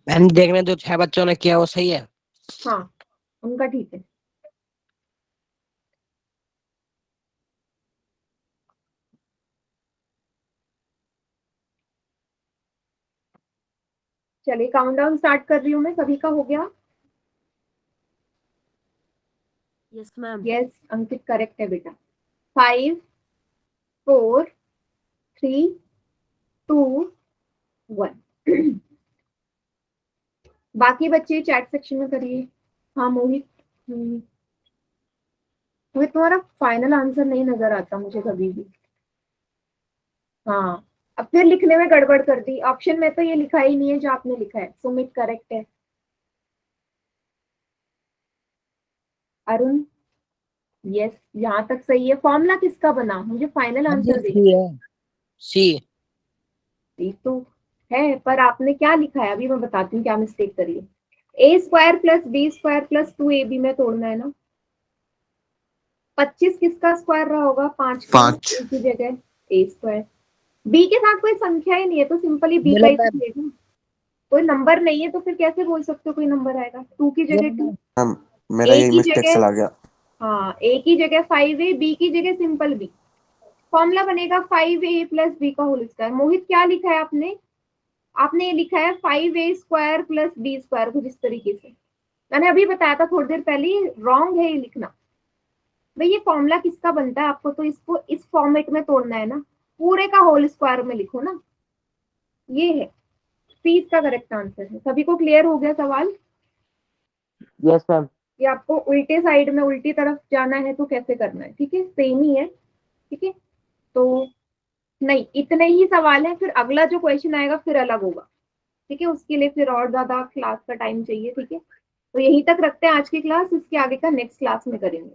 मैम देखने जो 6 बच्चों ने किया वो सही है। हाँ उनका ठीक है। चलिए काउंटडाउन स्टार्ट कर रही हूँ मैं, सभी का हो गया? Yes ma'am. यस अंकित करेक्ट है बेटा। 5 4 3 2 1। बाकी बच्चे चैट सेक्शन में करिए। हाँ मोहित, मोहित तुम्हारा फाइनल आंसर नहीं नजर आता मुझे कभी भी। हाँ अब फिर लिखने में गड़बड़ कर दी, ऑप्शन में तो ये लिखा ही नहीं है जो आपने लिखा है। सुमित करेक्ट है। अरुण यस, यहाँ तक सही है। फॉर्मूला किसका बना, मुझे फाइनल आंसर दे। सी है, सी। तो है, पर आपने क्या लिखा है अभी मैं बताती हूँ क्या मिस्टेक करिए। A square plus B square plus 2ab में तोड़ना है ना। 25 किसका स्क्वायर रहा होगा? 5 का। 5। ए की जगह ए स्क्वायर। बी के साथ कोई संख्या ही नहीं है तो सिंपली बी का ही तो लेगा। कोई नंबर नहीं है तो फिर कैसे बोल सकते हो कोई नंबर आएगा? 2 की जगह 2, मैम मेरा ए यही की मिस्टेक जगह, चला गया। हाँ ए की जगह 5a, बी की जगह सिंपल बी। फॉर्मूला बनेगा 5a प्लस बी का होल स्क्वायर। मोहित क्या लिखा है आपने? आपने ये लिखा है 5a square plus B square, कुछ इस तरीके से। मैंने अभी बताया था थोड़ी देर पहले, रॉन्ग है ये लिखना। भाई ये फॉर्मूला किसका बनता है? आपको तो इसको इस फॉर्मेट में तोड़ना है ना, पूरे का होल स्क्वायर में लिखो ना। ये है सी इसका करेक्ट आंसर है। सभी को क्लियर हो गया सवाल? Yes ma'am. ये आपको उल्टे साइड में उल्टी तरफ जाना है तो कैसे करना है, ठीक है? सेम ही है, ठीक है? तो नहीं, इतने ही सवाल है, फिर अगला जो क्वेश्चन आएगा फिर अलग होगा, ठीक है? उसके लिए फिर और ज्यादा क्लास का टाइम चाहिए, ठीक है? तो यहीं तक रखते हैं आज की क्लास, इसके आगे का नेक्स्ट क्लास में करेंगे।